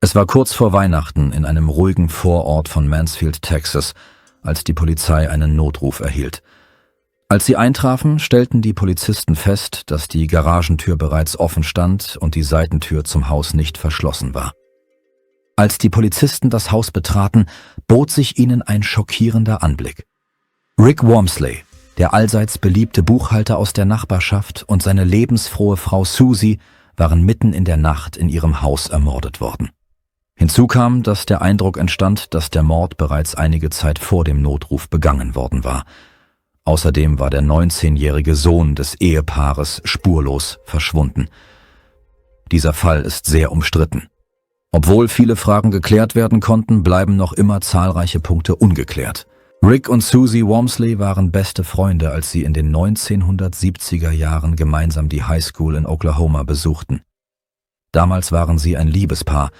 Es war kurz vor Weihnachten in einem ruhigen Vorort von Mansfield, Texas, als die Polizei einen Notruf erhielt. Als sie eintrafen, stellten die Polizisten fest, dass die Garagentür bereits offen stand und die Seitentür zum Haus nicht verschlossen war. Als die Polizisten das Haus betraten, bot sich ihnen ein schockierender Anblick. Rick Wormsley, der allseits beliebte Buchhalter aus der Nachbarschaft, und seine lebensfrohe Frau Susie waren mitten in der Nacht in ihrem Haus ermordet worden. Hinzu kam, dass der Eindruck entstand, dass der Mord bereits einige Zeit vor dem Notruf begangen worden war. Außerdem war der 19-jährige Sohn des Ehepaares spurlos verschwunden. Dieser Fall ist sehr umstritten. Obwohl viele Fragen geklärt werden konnten, bleiben noch immer zahlreiche Punkte ungeklärt. Rick und Susie Wormsley waren beste Freunde, als sie in den 1970er Jahren gemeinsam die High School in Oklahoma besuchten. Damals waren sie ein Liebespaar.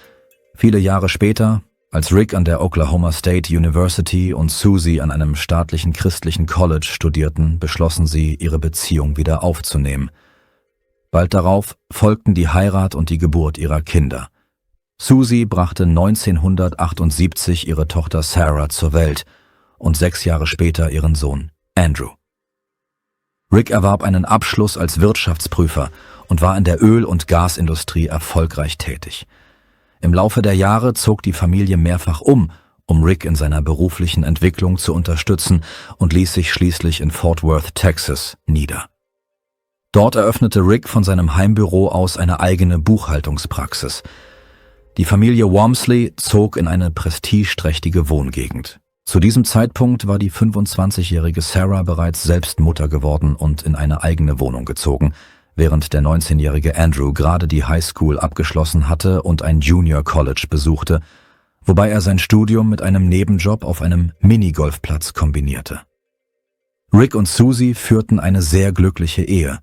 Viele Jahre später, als Rick an der Oklahoma State University und Susie an einem staatlichen christlichen College studierten, beschlossen sie, ihre Beziehung wieder aufzunehmen. Bald darauf folgten die Heirat und die Geburt ihrer Kinder. Susie brachte 1978 ihre Tochter Sarah zur Welt und 6 Jahre später ihren Sohn Andrew. Rick erwarb einen Abschluss als Wirtschaftsprüfer und war in der Öl- und Gasindustrie erfolgreich tätig. Im Laufe der Jahre zog die Familie mehrfach um Rick in seiner beruflichen Entwicklung zu unterstützen, und ließ sich schließlich in Fort Worth, Texas, nieder. Dort eröffnete Rick von seinem Heimbüro aus eine eigene Buchhaltungspraxis. Die Familie Wormsley zog in eine prestigeträchtige Wohngegend. Zu diesem Zeitpunkt war die 25-jährige Sarah bereits selbst Mutter geworden und in eine eigene Wohnung gezogen, während der 19-jährige Andrew gerade die High School abgeschlossen hatte und ein Junior College besuchte, wobei er sein Studium mit einem Nebenjob auf einem Minigolfplatz kombinierte. Rick und Susie führten eine sehr glückliche Ehe.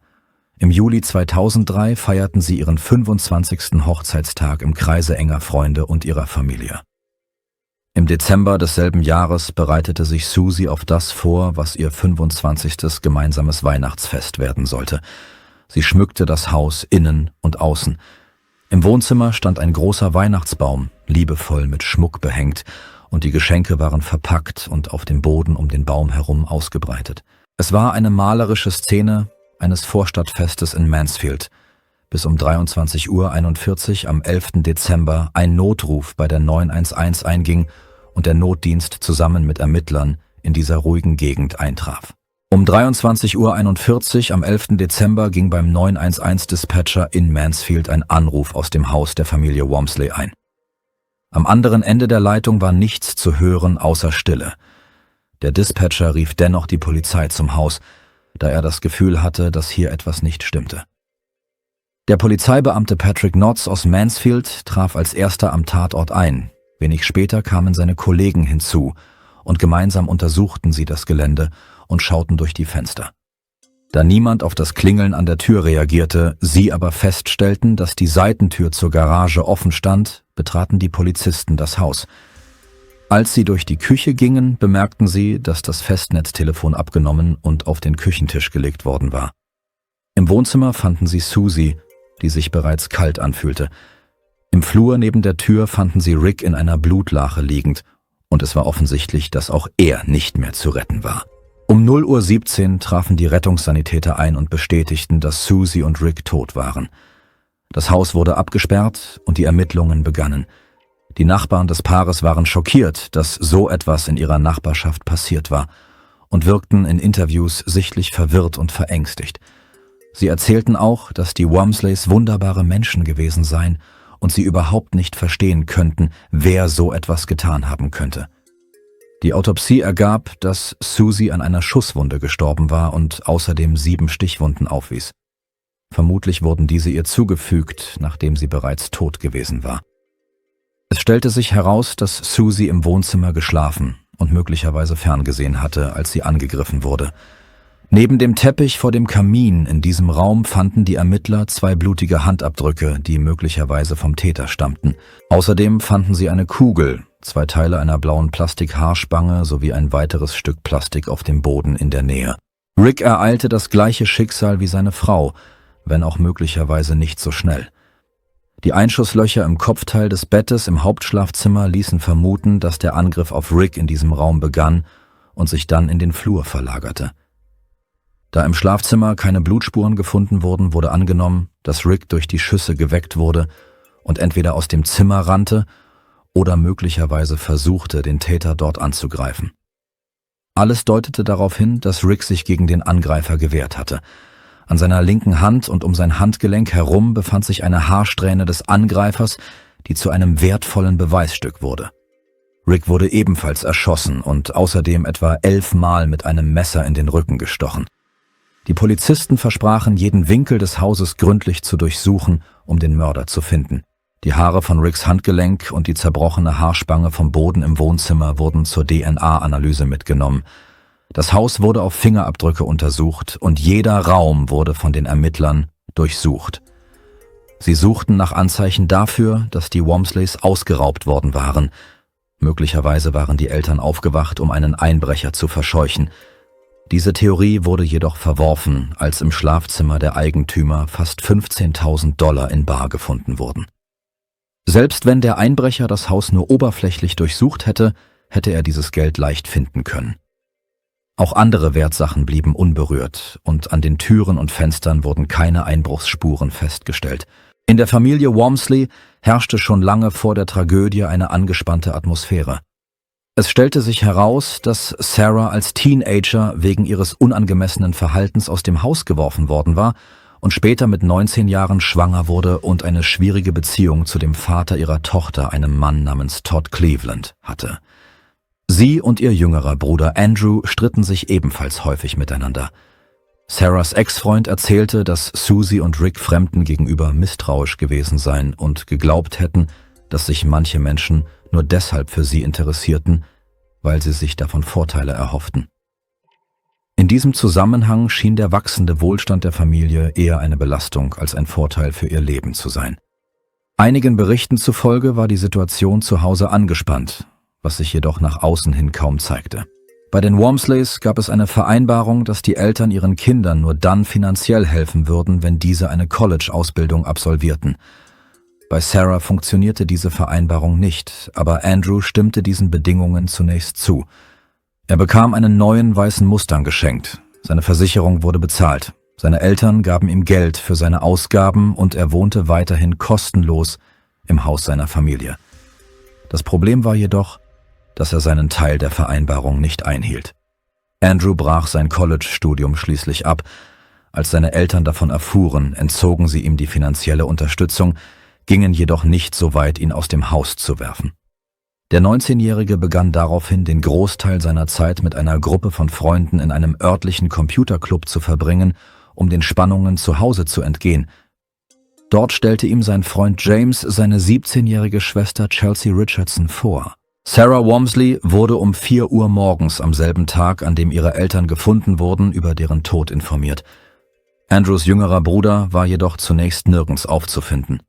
Im Juli 2003 feierten sie ihren 25. Hochzeitstag im Kreise enger Freunde und ihrer Familie. Im Dezember desselben Jahres bereitete sich Susie auf das vor, was ihr 25. gemeinsames Weihnachtsfest werden sollte. Sie schmückte das Haus innen und außen. Im Wohnzimmer stand ein großer Weihnachtsbaum, liebevoll mit Schmuck behängt, und die Geschenke waren verpackt und auf dem Boden um den Baum herum ausgebreitet. Es war eine malerische Szene eines Vorstadtfestes in Mansfield, bis um 23:41 Uhr am 11. Dezember ein Notruf bei der 911 einging und der Notdienst zusammen mit Ermittlern in dieser ruhigen Gegend eintraf. Um 23:41 Uhr am 11. Dezember ging beim 911-Dispatcher in Mansfield ein Anruf aus dem Haus der Familie Wormsley ein. Am anderen Ende der Leitung war nichts zu hören außer Stille. Der Dispatcher rief dennoch die Polizei zum Haus, da er das Gefühl hatte, dass hier etwas nicht stimmte. Der Polizeibeamte Patrick Knotts aus Mansfield traf als erster am Tatort ein. Wenig später kamen seine Kollegen hinzu und gemeinsam untersuchten sie das Gelände und schauten durch die Fenster. Da niemand auf das Klingeln an der Tür reagierte, sie aber feststellten, dass die Seitentür zur Garage offen stand, betraten die Polizisten das Haus. Als sie durch die Küche gingen, bemerkten sie, dass das Festnetztelefon abgenommen und auf den Küchentisch gelegt worden war. Im Wohnzimmer fanden sie Susie, die sich bereits kalt anfühlte. Im Flur neben der Tür fanden sie Rick in einer Blutlache liegend, und es war offensichtlich, dass auch er nicht mehr zu retten war. Um 0:17 Uhr trafen die Rettungssanitäter ein und bestätigten, dass Susie und Rick tot waren. Das Haus wurde abgesperrt und die Ermittlungen begannen. Die Nachbarn des Paares waren schockiert, dass so etwas in ihrer Nachbarschaft passiert war, und wirkten in Interviews sichtlich verwirrt und verängstigt. Sie erzählten auch, dass die Wormsleys wunderbare Menschen gewesen seien und sie überhaupt nicht verstehen könnten, wer so etwas getan haben könnte. Die Autopsie ergab, dass Susie an einer Schusswunde gestorben war und außerdem 7 Stichwunden aufwies. Vermutlich wurden diese ihr zugefügt, nachdem sie bereits tot gewesen war. Es stellte sich heraus, dass Susie im Wohnzimmer geschlafen und möglicherweise ferngesehen hatte, als sie angegriffen wurde. Neben dem Teppich vor dem Kamin in diesem Raum fanden die Ermittler 2 blutige Handabdrücke, die möglicherweise vom Täter stammten. Außerdem fanden sie eine Kugel, 2 Teile einer blauen Plastikhaarspange sowie ein weiteres Stück Plastik auf dem Boden in der Nähe. Rick ereilte das gleiche Schicksal wie seine Frau, wenn auch möglicherweise nicht so schnell. Die Einschusslöcher im Kopfteil des Bettes im Hauptschlafzimmer ließen vermuten, dass der Angriff auf Rick in diesem Raum begann und sich dann in den Flur verlagerte. Da im Schlafzimmer keine Blutspuren gefunden wurden, wurde angenommen, dass Rick durch die Schüsse geweckt wurde und entweder aus dem Zimmer rannte oder möglicherweise versuchte, den Täter dort anzugreifen. Alles deutete darauf hin, dass Rick sich gegen den Angreifer gewehrt hatte. An seiner linken Hand und um sein Handgelenk herum befand sich eine Haarsträhne des Angreifers, die zu einem wertvollen Beweisstück wurde. Rick wurde ebenfalls erschossen und außerdem etwa 11 Mal mit einem Messer in den Rücken gestochen. Die Polizisten versprachen, jeden Winkel des Hauses gründlich zu durchsuchen, um den Mörder zu finden. Die Haare von Ricks Handgelenk und die zerbrochene Haarspange vom Boden im Wohnzimmer wurden zur DNA-Analyse mitgenommen. Das Haus wurde auf Fingerabdrücke untersucht und jeder Raum wurde von den Ermittlern durchsucht. Sie suchten nach Anzeichen dafür, dass die Walmsleys ausgeraubt worden waren. Möglicherweise waren die Eltern aufgewacht, um einen Einbrecher zu verscheuchen. Diese Theorie wurde jedoch verworfen, als im Schlafzimmer der Eigentümer fast $15.000 in bar gefunden wurden. Selbst wenn der Einbrecher das Haus nur oberflächlich durchsucht hätte, hätte er dieses Geld leicht finden können. Auch andere Wertsachen blieben unberührt und an den Türen und Fenstern wurden keine Einbruchsspuren festgestellt. In der Familie Walmsley herrschte schon lange vor der Tragödie eine angespannte Atmosphäre. Es stellte sich heraus, dass Sarah als Teenager wegen ihres unangemessenen Verhaltens aus dem Haus geworfen worden war und später mit 19 Jahren schwanger wurde und eine schwierige Beziehung zu dem Vater ihrer Tochter, einem Mann namens Todd Cleveland, hatte. Sie und ihr jüngerer Bruder Andrew stritten sich ebenfalls häufig miteinander. Sarahs Ex-Freund erzählte, dass Susie und Rick Fremden gegenüber misstrauisch gewesen seien und geglaubt hätten, dass sich manche Menschen nur deshalb für sie interessierten, weil sie sich davon Vorteile erhofften. In diesem Zusammenhang schien der wachsende Wohlstand der Familie eher eine Belastung als ein Vorteil für ihr Leben zu sein. Einigen Berichten zufolge war die Situation zu Hause angespannt, was sich jedoch nach außen hin kaum zeigte. Bei den Walmsleys gab es eine Vereinbarung, dass die Eltern ihren Kindern nur dann finanziell helfen würden, wenn diese eine College-Ausbildung absolvierten. Bei Sarah funktionierte diese Vereinbarung nicht, aber Andrew stimmte diesen Bedingungen zunächst zu. Er bekam einen neuen weißen Mustang geschenkt. Seine Versicherung wurde bezahlt. Seine Eltern gaben ihm Geld für seine Ausgaben und er wohnte weiterhin kostenlos im Haus seiner Familie. Das Problem war jedoch, dass er seinen Teil der Vereinbarung nicht einhielt. Andrew brach sein College-Studium schließlich ab. Als seine Eltern davon erfuhren, entzogen sie ihm die finanzielle Unterstützung, gingen jedoch nicht so weit, ihn aus dem Haus zu werfen. Der 19-Jährige begann daraufhin, den Großteil seiner Zeit mit einer Gruppe von Freunden in einem örtlichen Computerclub zu verbringen, um den Spannungen zu Hause zu entgehen. Dort stellte ihm sein Freund James seine 17-jährige Schwester Chelsea Richardson vor. Sarah Walmsley wurde um 4 Uhr morgens am selben Tag, an dem ihre Eltern gefunden wurden, über deren Tod informiert. Andrews jüngerer Bruder war jedoch zunächst nirgends aufzufinden.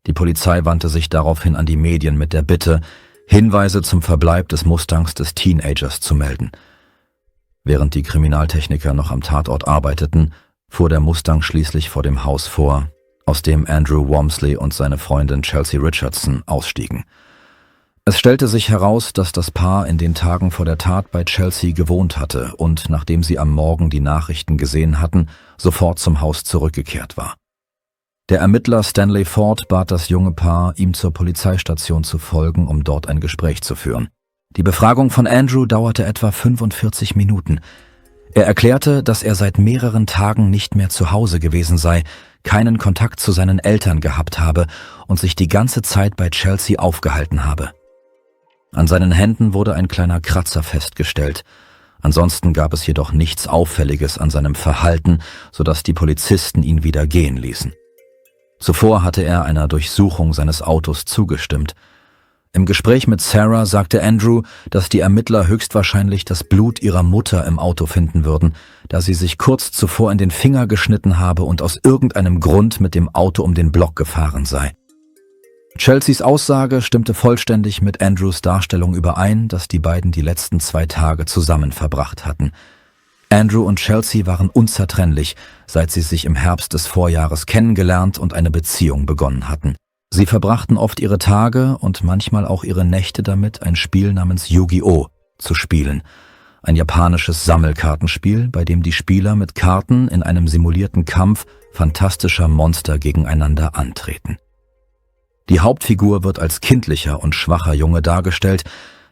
Die Polizei wandte sich daraufhin an die Medien mit der Bitte, Hinweise zum Verbleib des Mustangs des Teenagers zu melden. Während die Kriminaltechniker noch am Tatort arbeiteten, fuhr der Mustang schließlich vor dem Haus vor, aus dem Andrew Walmsley und seine Freundin Chelsea Richardson ausstiegen. Es stellte sich heraus, dass das Paar in den Tagen vor der Tat bei Chelsea gewohnt hatte und, nachdem sie am Morgen die Nachrichten gesehen hatten, sofort zum Haus zurückgekehrt war. Der Ermittler Stanley Ford bat das junge Paar, ihm zur Polizeistation zu folgen, um dort ein Gespräch zu führen. Die Befragung von Andrew dauerte etwa 45 Minuten. Er erklärte, dass er seit mehreren Tagen nicht mehr zu Hause gewesen sei, keinen Kontakt zu seinen Eltern gehabt habe und sich die ganze Zeit bei Chelsea aufgehalten habe. An seinen Händen wurde ein kleiner Kratzer festgestellt. Ansonsten gab es jedoch nichts Auffälliges an seinem Verhalten, sodass die Polizisten ihn wieder gehen ließen. Zuvor hatte er einer Durchsuchung seines Autos zugestimmt. Im Gespräch mit Sarah sagte Andrew, dass die Ermittler höchstwahrscheinlich das Blut ihrer Mutter im Auto finden würden, da sie sich kurz zuvor in den Finger geschnitten habe und aus irgendeinem Grund mit dem Auto um den Block gefahren sei. Chelseas Aussage stimmte vollständig mit Andrews Darstellung überein, dass die beiden die letzten 2 Tage zusammen verbracht hatten. Andrew und Chelsea waren unzertrennlich, seit sie sich im Herbst des Vorjahres kennengelernt und eine Beziehung begonnen hatten. Sie verbrachten oft ihre Tage und manchmal auch ihre Nächte damit, ein Spiel namens Yu-Gi-Oh! Zu spielen. Ein japanisches Sammelkartenspiel, bei dem die Spieler mit Karten in einem simulierten Kampf fantastischer Monster gegeneinander antreten. Die Hauptfigur wird als kindlicher und schwacher Junge dargestellt,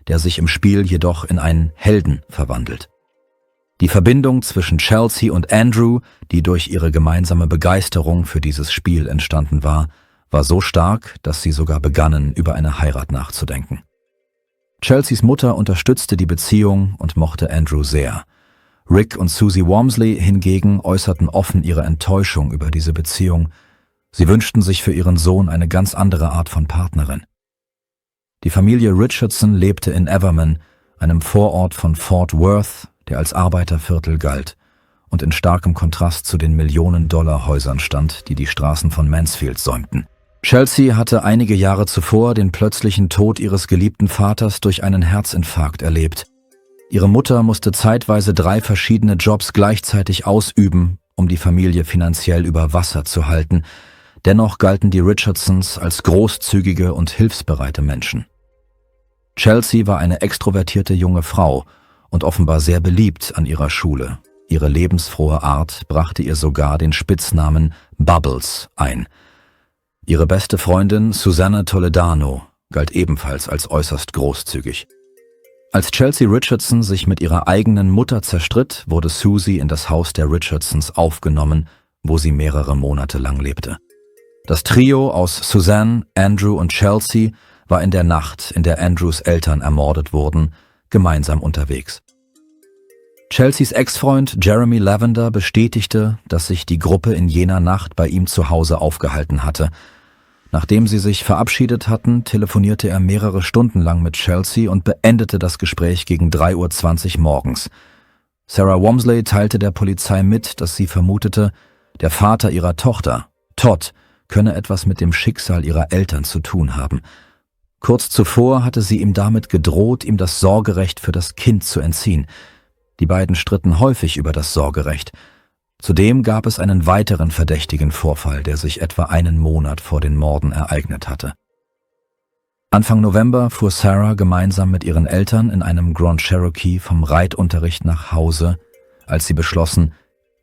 der sich im Spiel jedoch in einen Helden verwandelt. Die Verbindung zwischen Chelsea und Andrew, die durch ihre gemeinsame Begeisterung für dieses Spiel entstanden war so stark, dass sie sogar begannen, über eine Heirat nachzudenken. Chelseas Mutter unterstützte die Beziehung und mochte Andrew sehr. Rick und Susie Walmsley hingegen äußerten offen ihre Enttäuschung über diese Beziehung. Sie wünschten sich für ihren Sohn eine ganz andere Art von Partnerin. Die Familie Richardson lebte in Everman, einem Vorort von Fort Worth, der als Arbeiterviertel galt und in starkem Kontrast zu den Millionen-Dollar-Häusern stand, die die Straßen von Mansfield säumten. Chelsea hatte einige Jahre zuvor den plötzlichen Tod ihres geliebten Vaters durch einen Herzinfarkt erlebt. Ihre Mutter musste zeitweise 3 verschiedene Jobs gleichzeitig ausüben, um die Familie finanziell über Wasser zu halten. Dennoch galten die Richardsons als großzügige und hilfsbereite Menschen. Chelsea war eine extrovertierte junge Frau und offenbar sehr beliebt an ihrer Schule. Ihre lebensfrohe Art brachte ihr sogar den Spitznamen Bubbles ein. Ihre beste Freundin Susanna Toledano galt ebenfalls als äußerst großzügig. Als Chelsea Richardson sich mit ihrer eigenen Mutter zerstritt, wurde Susie in das Haus der Richardsons aufgenommen, wo sie mehrere Monate lang lebte. Das Trio aus Suzanne, Andrew und Chelsea war in der Nacht, in der Andrews Eltern ermordet wurden, gemeinsam unterwegs. Chelseas Ex-Freund Jeremy Lavender bestätigte, dass sich die Gruppe in jener Nacht bei ihm zu Hause aufgehalten hatte. Nachdem sie sich verabschiedet hatten, telefonierte er mehrere Stunden lang mit Chelsea und beendete das Gespräch gegen 3:20 Uhr morgens. Sarah Walmsley teilte der Polizei mit, dass sie vermutete, der Vater ihrer Tochter, Todd, könne etwas mit dem Schicksal ihrer Eltern zu tun haben. Kurz zuvor hatte sie ihm damit gedroht, ihm das Sorgerecht für das Kind zu entziehen. Die beiden stritten häufig über das Sorgerecht. Zudem gab es einen weiteren verdächtigen Vorfall, der sich etwa einen Monat vor den Morden ereignet hatte. Anfang November fuhr Sarah gemeinsam mit ihren Eltern in einem Grand Cherokee vom Reitunterricht nach Hause, als sie beschlossen,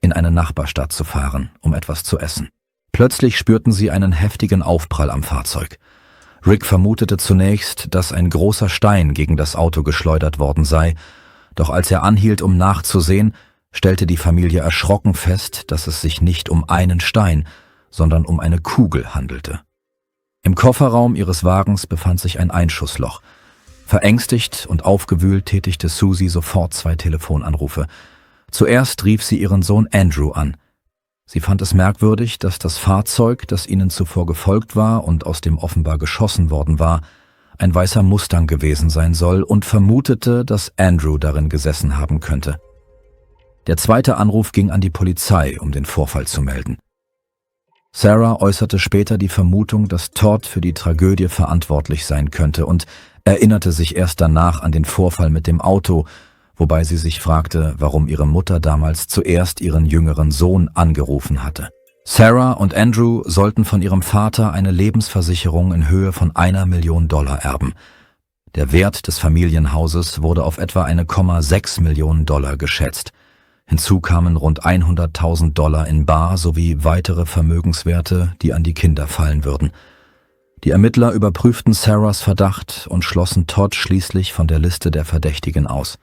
in eine Nachbarstadt zu fahren, um etwas zu essen. Plötzlich spürten sie einen heftigen Aufprall am Fahrzeug. Rick vermutete zunächst, dass ein großer Stein gegen das Auto geschleudert worden sei, doch als er anhielt, um nachzusehen, stellte die Familie erschrocken fest, dass es sich nicht um einen Stein, sondern um eine Kugel handelte. Im Kofferraum ihres Wagens befand sich ein Einschussloch. Verängstigt und aufgewühlt tätigte Susie sofort 2 Telefonanrufe. Zuerst rief sie ihren Sohn Andrew an. Sie fand es merkwürdig, dass das Fahrzeug, das ihnen zuvor gefolgt war und aus dem offenbar geschossen worden war, ein weißer Mustang gewesen sein soll und vermutete, dass Andrew darin gesessen haben könnte. Der zweite Anruf ging an die Polizei, um den Vorfall zu melden. Sarah äußerte später die Vermutung, dass Todd für die Tragödie verantwortlich sein könnte und erinnerte sich erst danach an den Vorfall mit dem Auto, wobei sie sich fragte, warum ihre Mutter damals zuerst ihren jüngeren Sohn angerufen hatte. Sarah und Andrew sollten von ihrem Vater eine Lebensversicherung in Höhe von $1 Million erben. Der Wert des Familienhauses wurde auf etwa $1,6 Millionen geschätzt. Hinzu kamen rund $100.000 in bar sowie weitere Vermögenswerte, die an die Kinder fallen würden. Die Ermittler überprüften Sarahs Verdacht und schlossen Todd schließlich von der Liste der Verdächtigen aus.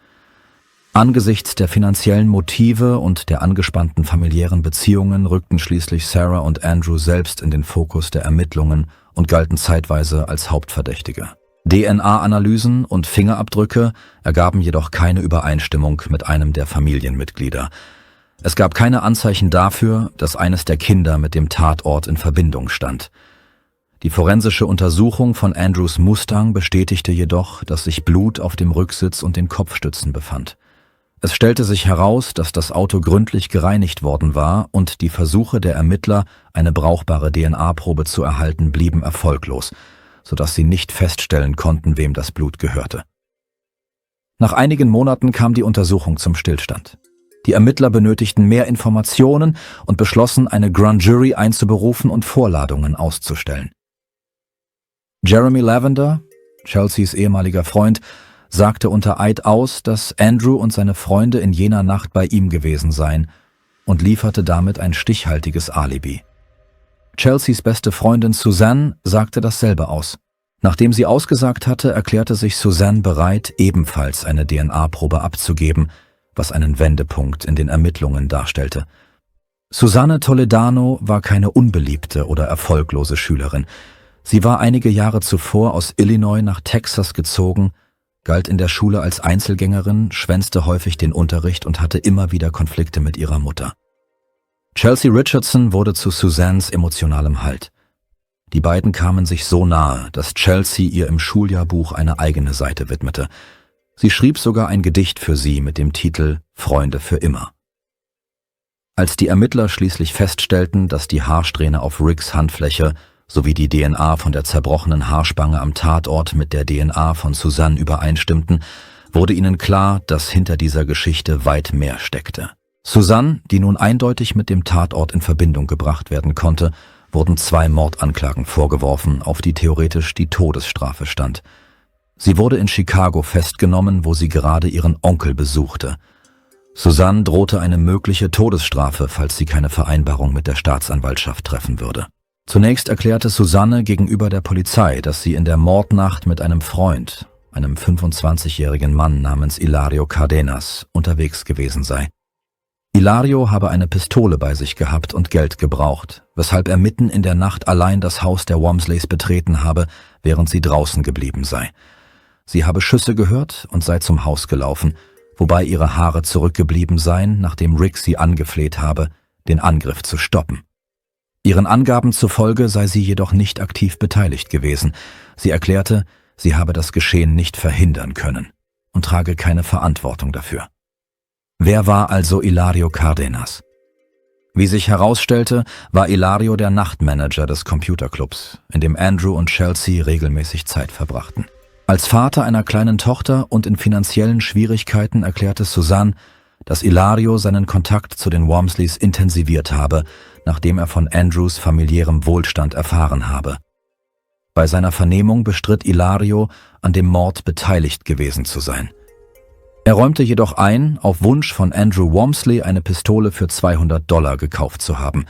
Angesichts der finanziellen Motive und der angespannten familiären Beziehungen rückten schließlich Sarah und Andrew selbst in den Fokus der Ermittlungen und galten zeitweise als Hauptverdächtige. DNA-Analysen und Fingerabdrücke ergaben jedoch keine Übereinstimmung mit einem der Familienmitglieder. Es gab keine Anzeichen dafür, dass eines der Kinder mit dem Tatort in Verbindung stand. Die forensische Untersuchung von Andrews Mustang bestätigte jedoch, dass sich Blut auf dem Rücksitz und den Kopfstützen befand. Es stellte sich heraus, dass das Auto gründlich gereinigt worden war und die Versuche der Ermittler, eine brauchbare DNA-Probe zu erhalten, blieben erfolglos, sodass sie nicht feststellen konnten, wem das Blut gehörte. Nach einigen Monaten kam die Untersuchung zum Stillstand. Die Ermittler benötigten mehr Informationen und beschlossen, eine Grand Jury einzuberufen und Vorladungen auszustellen. Jeremy Lavender, Chelseas ehemaliger Freund, sagte unter Eid aus, dass Andrew und seine Freunde in jener Nacht bei ihm gewesen seien und lieferte damit ein stichhaltiges Alibi. Chelseas beste Freundin Suzanne sagte dasselbe aus. Nachdem sie ausgesagt hatte, erklärte sich Suzanne bereit, ebenfalls eine DNA-Probe abzugeben, was einen Wendepunkt in den Ermittlungen darstellte. Susanne Toledano war keine unbeliebte oder erfolglose Schülerin. Sie war einige Jahre zuvor aus Illinois nach Texas gezogen, galt in der Schule als Einzelgängerin, schwänzte häufig den Unterricht und hatte immer wieder Konflikte mit ihrer Mutter. Chelsea Richardson wurde zu Suzannes emotionalem Halt. Die beiden kamen sich so nahe, dass Chelsea ihr im Schuljahrbuch eine eigene Seite widmete. Sie schrieb sogar ein Gedicht für sie mit dem Titel »Freunde für immer«. Als die Ermittler schließlich feststellten, dass die Haarsträhne auf Ricks Handfläche sowie die DNA von der zerbrochenen Haarspange am Tatort mit der DNA von Suzanne übereinstimmten, wurde ihnen klar, dass hinter dieser Geschichte weit mehr steckte. Suzanne, die nun eindeutig mit dem Tatort in Verbindung gebracht werden konnte, wurden 2 Mordanklagen vorgeworfen, auf die theoretisch die Todesstrafe stand. Sie wurde in Chicago festgenommen, wo sie gerade ihren Onkel besuchte. Suzanne drohte eine mögliche Todesstrafe, falls sie keine Vereinbarung mit der Staatsanwaltschaft treffen würde. Zunächst erklärte Suzanne gegenüber der Polizei, dass sie in der Mordnacht mit einem Freund, einem 25-jährigen Mann namens Hilario Cardenas, unterwegs gewesen sei. Hilario habe eine Pistole bei sich gehabt und Geld gebraucht, weshalb er mitten in der Nacht allein das Haus der Wamsleys betreten habe, während sie draußen geblieben sei. Sie habe Schüsse gehört und sei zum Haus gelaufen, wobei ihre Haare zurückgeblieben seien, nachdem Rick sie angefleht habe, den Angriff zu stoppen. Ihren Angaben zufolge sei sie jedoch nicht aktiv beteiligt gewesen. Sie erklärte, sie habe das Geschehen nicht verhindern können und trage keine Verantwortung dafür. Wer war also Hilario Cardenas? Wie sich herausstellte, war Hilario der Nachtmanager des Computerclubs, in dem Andrew und Chelsea regelmäßig Zeit verbrachten. Als Vater einer kleinen Tochter und in finanziellen Schwierigkeiten erklärte Suzanne, dass Hilario seinen Kontakt zu den Wamsleys intensiviert habe, nachdem er von Andrews familiärem Wohlstand erfahren habe. Bei seiner Vernehmung bestritt Hilario, an dem Mord beteiligt gewesen zu sein. Er räumte jedoch ein, auf Wunsch von Andrew Wamsley eine Pistole für $200 gekauft zu haben.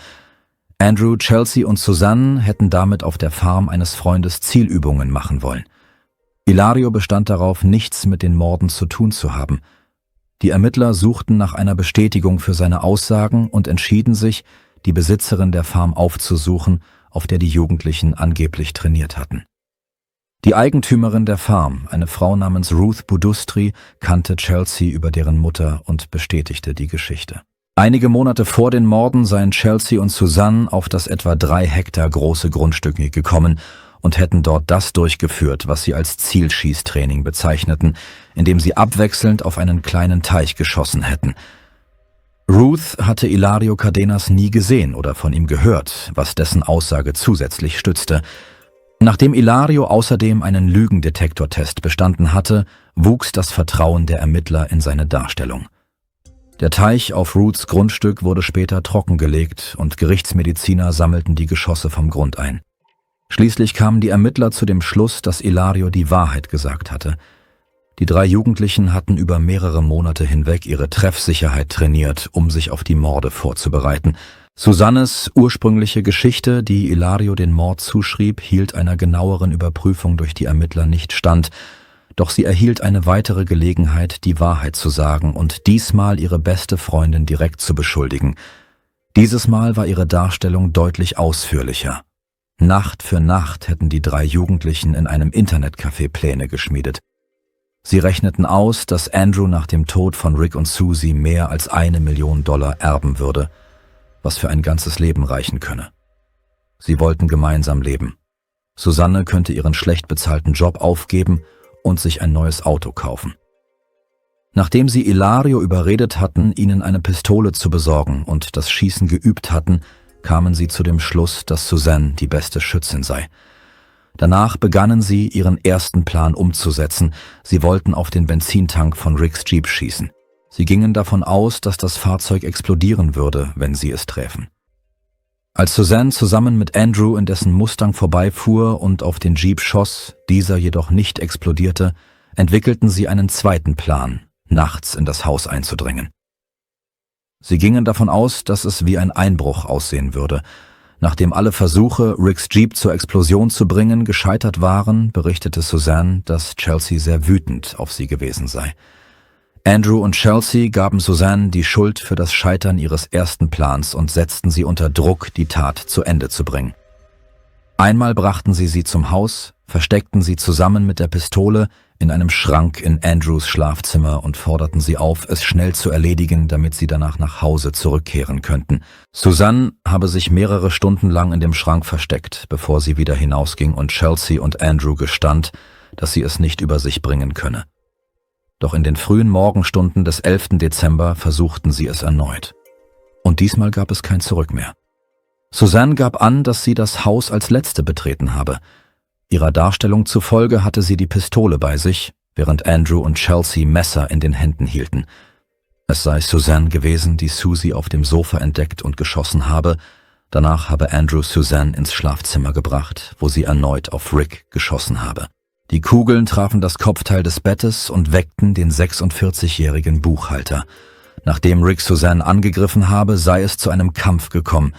Andrew, Chelsea und Suzanne hätten damit auf der Farm eines Freundes Zielübungen machen wollen. Hilario bestand darauf, nichts mit den Morden zu tun zu haben. Die Ermittler suchten nach einer Bestätigung für seine Aussagen und entschieden sich, die Besitzerin der Farm aufzusuchen, auf der die Jugendlichen angeblich trainiert hatten. Die Eigentümerin der Farm, eine Frau namens Ruth Budustri, kannte Chelsea über deren Mutter und bestätigte die Geschichte. Einige Monate vor den Morden seien Chelsea und Suzanne auf das etwa 3 Hektar große Grundstück gekommen und hätten dort das durchgeführt, was sie als Zielschießtraining bezeichneten, indem sie abwechselnd auf einen kleinen Teich geschossen hätten. Ruth hatte Hilario Cardenas nie gesehen oder von ihm gehört, was dessen Aussage zusätzlich stützte. Nachdem Hilario außerdem einen Lügendetektortest bestanden hatte, wuchs das Vertrauen der Ermittler in seine Darstellung. Der Teich auf Ruths Grundstück wurde später trockengelegt und Gerichtsmediziner sammelten die Geschosse vom Grund ein. Schließlich kamen die Ermittler zu dem Schluss, dass Hilario die Wahrheit gesagt hatte. Die 3 Jugendlichen hatten über mehrere Monate hinweg ihre Treffsicherheit trainiert, um sich auf die Morde vorzubereiten. Suzannes ursprüngliche Geschichte, die Hilario den Mord zuschrieb, hielt einer genaueren Überprüfung durch die Ermittler nicht stand, doch sie erhielt eine weitere Gelegenheit, die Wahrheit zu sagen und diesmal ihre beste Freundin direkt zu beschuldigen. Dieses Mal war ihre Darstellung deutlich ausführlicher. Nacht für Nacht hätten die 3 Jugendlichen in einem Internetcafé Pläne geschmiedet. Sie rechneten aus, dass Andrew nach dem Tod von Rick und Susie mehr als $1 Million erben würde, was für ein ganzes Leben reichen könne. Sie wollten gemeinsam leben. Suzanne könnte ihren schlecht bezahlten Job aufgeben und sich ein neues Auto kaufen. Nachdem sie Hilario überredet hatten, ihnen eine Pistole zu besorgen und das Schießen geübt hatten, kamen sie zu dem Schluss, dass Suzanne die beste Schützin sei. Danach begannen sie, ihren ersten Plan umzusetzen. Sie wollten auf den Benzintank von Ricks Jeep schießen. Sie gingen davon aus, dass das Fahrzeug explodieren würde, wenn sie es träfen. Als Suzanne zusammen mit Andrew in dessen Mustang vorbeifuhr und auf den Jeep schoss, dieser jedoch nicht explodierte, entwickelten sie einen zweiten Plan, nachts in das Haus einzudringen. Sie gingen davon aus, dass es wie ein Einbruch aussehen würde. Nachdem alle Versuche, Ricks Jeep zur Explosion zu bringen, gescheitert waren, berichtete Suzanne, dass Chelsea sehr wütend auf sie gewesen sei. Andrew und Chelsea gaben Suzanne die Schuld für das Scheitern ihres ersten Plans und setzten sie unter Druck, die Tat zu Ende zu bringen. Einmal brachten sie zum Haus, versteckten sie zusammen mit der Pistole in einem Schrank in Andrews Schlafzimmer und forderten sie auf, es schnell zu erledigen, damit sie danach nach Hause zurückkehren könnten. Suzanne habe sich mehrere Stunden lang in dem Schrank versteckt, bevor sie wieder hinausging und Chelsea und Andrew gestand, dass sie es nicht über sich bringen könne. Doch in den frühen Morgenstunden des 11. Dezember versuchten sie es erneut. Und diesmal gab es kein Zurück mehr. Suzanne gab an, dass sie das Haus als Letzte betreten habe. Ihrer Darstellung zufolge hatte sie die Pistole bei sich, während Andrew und Chelsea Messer in den Händen hielten. Es sei Suzanne gewesen, die Susie auf dem Sofa entdeckt und geschossen habe. Danach habe Andrew Suzanne ins Schlafzimmer gebracht, wo sie erneut auf Rick geschossen habe. Die Kugeln trafen das Kopfteil des Bettes und weckten den 46-jährigen Buchhalter. Nachdem Rick Suzanne angegriffen habe, sei es zu einem Kampf gekommen.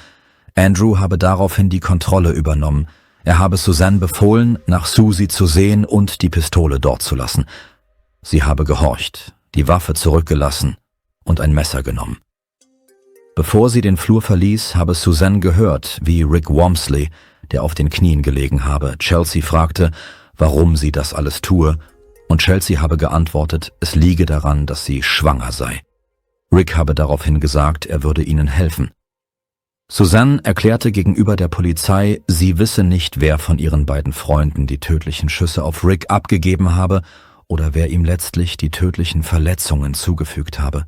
Andrew habe daraufhin die Kontrolle übernommen. Er habe Suzanne befohlen, nach Susie zu sehen und die Pistole dort zu lassen. Sie habe gehorcht, die Waffe zurückgelassen und ein Messer genommen. Bevor sie den Flur verließ, habe Suzanne gehört, wie Rick Wormsley, der auf den Knien gelegen habe, Chelsea fragte, warum sie das alles tue, und Chelsea habe geantwortet, es liege daran, dass sie schwanger sei. Rick habe daraufhin gesagt, er würde ihnen helfen. Suzanne erklärte gegenüber der Polizei, sie wisse nicht, wer von ihren beiden Freunden die tödlichen Schüsse auf Rick abgegeben habe oder wer ihm letztlich die tödlichen Verletzungen zugefügt habe.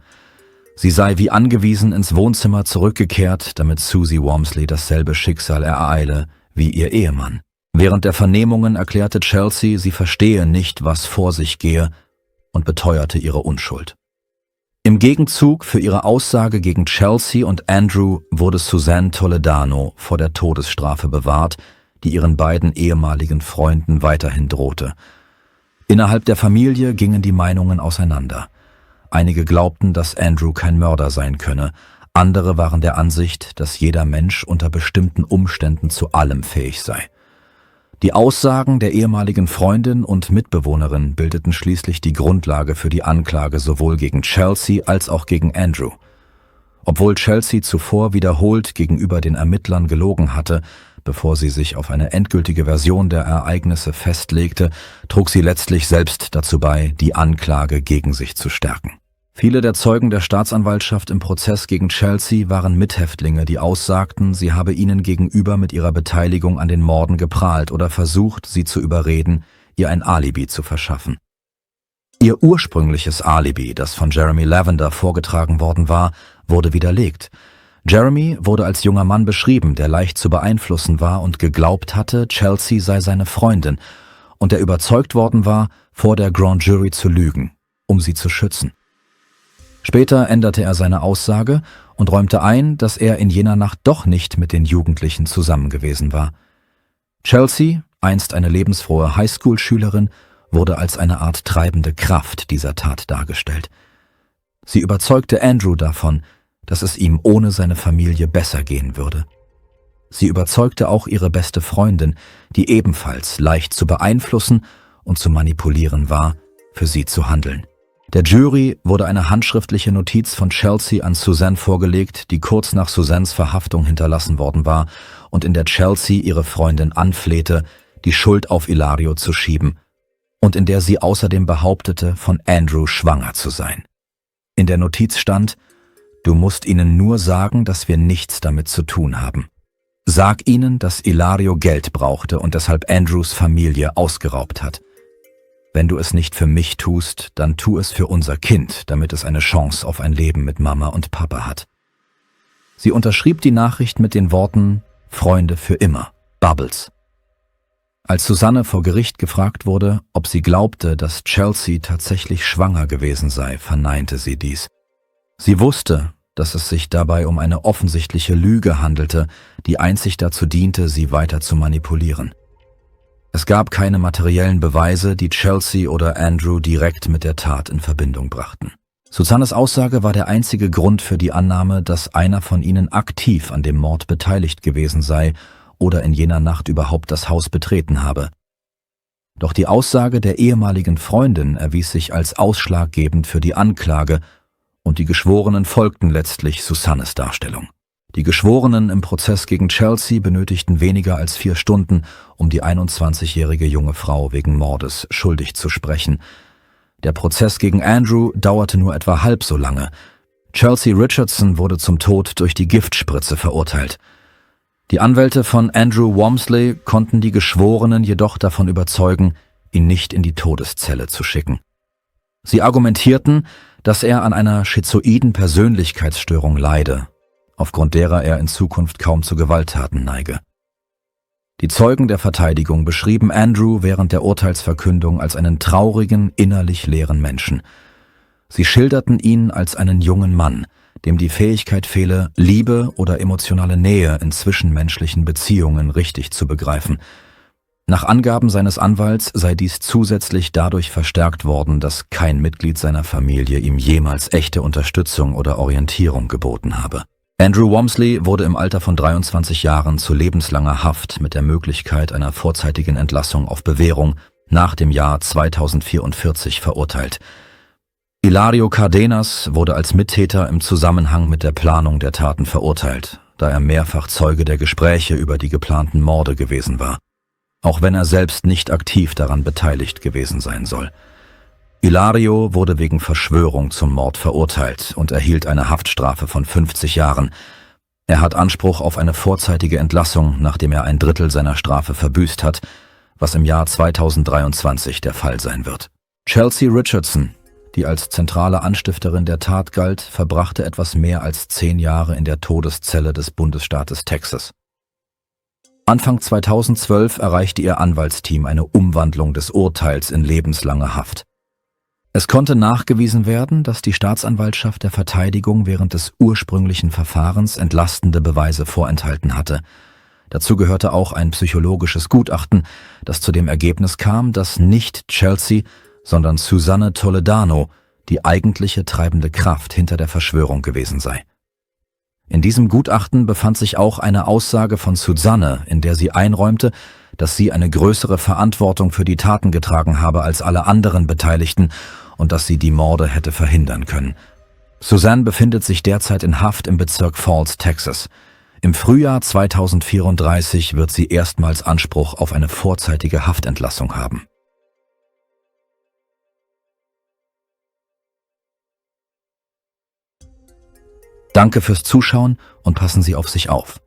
Sie sei wie angewiesen ins Wohnzimmer zurückgekehrt, damit Susie Wormsley dasselbe Schicksal ereile wie ihr Ehemann. Während der Vernehmungen erklärte Chelsea, sie verstehe nicht, was vor sich gehe, und beteuerte ihre Unschuld. Im Gegenzug für ihre Aussage gegen Chelsea und Andrew wurde Suzanne Toledano vor der Todesstrafe bewahrt, die ihren beiden ehemaligen Freunden weiterhin drohte. Innerhalb der Familie gingen die Meinungen auseinander. Einige glaubten, dass Andrew kein Mörder sein könne, andere waren der Ansicht, dass jeder Mensch unter bestimmten Umständen zu allem fähig sei. Die Aussagen der ehemaligen Freundin und Mitbewohnerin bildeten schließlich die Grundlage für die Anklage sowohl gegen Chelsea als auch gegen Andrew. Obwohl Chelsea zuvor wiederholt gegenüber den Ermittlern gelogen hatte, bevor sie sich auf eine endgültige Version der Ereignisse festlegte, trug sie letztlich selbst dazu bei, die Anklage gegen sich zu stärken. Viele der Zeugen der Staatsanwaltschaft im Prozess gegen Chelsea waren Mithäftlinge, die aussagten, sie habe ihnen gegenüber mit ihrer Beteiligung an den Morden geprahlt oder versucht, sie zu überreden, ihr ein Alibi zu verschaffen. Ihr ursprüngliches Alibi, das von Jeremy Lavender vorgetragen worden war, wurde widerlegt. Jeremy wurde als junger Mann beschrieben, der leicht zu beeinflussen war und geglaubt hatte, Chelsea sei seine Freundin, und der überzeugt worden war, vor der Grand Jury zu lügen, um sie zu schützen. Später änderte er seine Aussage und räumte ein, dass er in jener Nacht doch nicht mit den Jugendlichen zusammen gewesen war. Chelsea, einst eine lebensfrohe Highschool-Schülerin, wurde als eine Art treibende Kraft dieser Tat dargestellt. Sie überzeugte Andrew davon, dass es ihm ohne seine Familie besser gehen würde. Sie überzeugte auch ihre beste Freundin, die ebenfalls leicht zu beeinflussen und zu manipulieren war, für sie zu handeln. Der Jury wurde eine handschriftliche Notiz von Chelsea an Suzanne vorgelegt, die kurz nach Suzannes Verhaftung hinterlassen worden war und in der Chelsea ihre Freundin anflehte, die Schuld auf Ilario zu schieben und in der sie außerdem behauptete, von Andrew schwanger zu sein. In der Notiz stand: Du musst ihnen nur sagen, dass wir nichts damit zu tun haben. Sag ihnen, dass Ilario Geld brauchte und deshalb Andrews Familie ausgeraubt hat. Wenn du es nicht für mich tust, dann tu es für unser Kind, damit es eine Chance auf ein Leben mit Mama und Papa hat. Sie unterschrieb die Nachricht mit den Worten Freunde für immer, Bubbles. Als Susanne vor Gericht gefragt wurde, ob sie glaubte, dass Chelsea tatsächlich schwanger gewesen sei, verneinte sie dies. Sie wusste, dass es sich dabei um eine offensichtliche Lüge handelte, die einzig dazu diente, sie weiter zu manipulieren. Es gab keine materiellen Beweise, die Chelsea oder Andrew direkt mit der Tat in Verbindung brachten. Suzannes Aussage war der einzige Grund für die Annahme, dass einer von ihnen aktiv an dem Mord beteiligt gewesen sei oder in jener Nacht überhaupt das Haus betreten habe. Doch die Aussage der ehemaligen Freundin erwies sich als ausschlaggebend für die Anklage und die Geschworenen folgten letztlich Suzannes Darstellung. Die Geschworenen im Prozess gegen Chelsea benötigten weniger als 4 Stunden, um die 21-jährige junge Frau wegen Mordes schuldig zu sprechen. Der Prozess gegen Andrew dauerte nur etwa halb so lange. Chelsea Richardson wurde zum Tod durch die Giftspritze verurteilt. Die Anwälte von Andrew Walmsley konnten die Geschworenen jedoch davon überzeugen, ihn nicht in die Todeszelle zu schicken. Sie argumentierten, dass er an einer schizoiden Persönlichkeitsstörung leide, aufgrund derer er in Zukunft kaum zu Gewalttaten neige. Die Zeugen der Verteidigung beschrieben Andrew während der Urteilsverkündung als einen traurigen, innerlich leeren Menschen. Sie schilderten ihn als einen jungen Mann, dem die Fähigkeit fehle, Liebe oder emotionale Nähe in zwischenmenschlichen Beziehungen richtig zu begreifen. Nach Angaben seines Anwalts sei dies zusätzlich dadurch verstärkt worden, dass kein Mitglied seiner Familie ihm jemals echte Unterstützung oder Orientierung geboten habe. Andrew Walmsley wurde im Alter von 23 Jahren zu lebenslanger Haft mit der Möglichkeit einer vorzeitigen Entlassung auf Bewährung nach dem Jahr 2044 verurteilt. Hilario Cardenas wurde als Mittäter im Zusammenhang mit der Planung der Taten verurteilt, da er mehrfach Zeuge der Gespräche über die geplanten Morde gewesen war, auch wenn er selbst nicht aktiv daran beteiligt gewesen sein soll. Hilario wurde wegen Verschwörung zum Mord verurteilt und erhielt eine Haftstrafe von 50 Jahren. Er hat Anspruch auf eine vorzeitige Entlassung, nachdem er 1/3 seiner Strafe verbüßt hat, was im Jahr 2023 der Fall sein wird. Chelsea Richardson, die als zentrale Anstifterin der Tat galt, verbrachte etwas mehr als 10 Jahre in der Todeszelle des Bundesstaates Texas. Anfang 2012 erreichte ihr Anwaltsteam eine Umwandlung des Urteils in lebenslange Haft. Es konnte nachgewiesen werden, dass die Staatsanwaltschaft der Verteidigung während des ursprünglichen Verfahrens entlastende Beweise vorenthalten hatte. Dazu gehörte auch ein psychologisches Gutachten, das zu dem Ergebnis kam, dass nicht Chelsea, sondern Susanne Toledano die eigentliche treibende Kraft hinter der Verschwörung gewesen sei. In diesem Gutachten befand sich auch eine Aussage von Susanne, in der sie einräumte, dass sie eine größere Verantwortung für die Taten getragen habe als alle anderen Beteiligten und dass sie die Morde hätte verhindern können. Suzanne befindet sich derzeit in Haft im Bezirk Falls, Texas. Im Frühjahr 2034 wird sie erstmals Anspruch auf eine vorzeitige Haftentlassung haben. Danke fürs Zuschauen und passen Sie auf sich auf.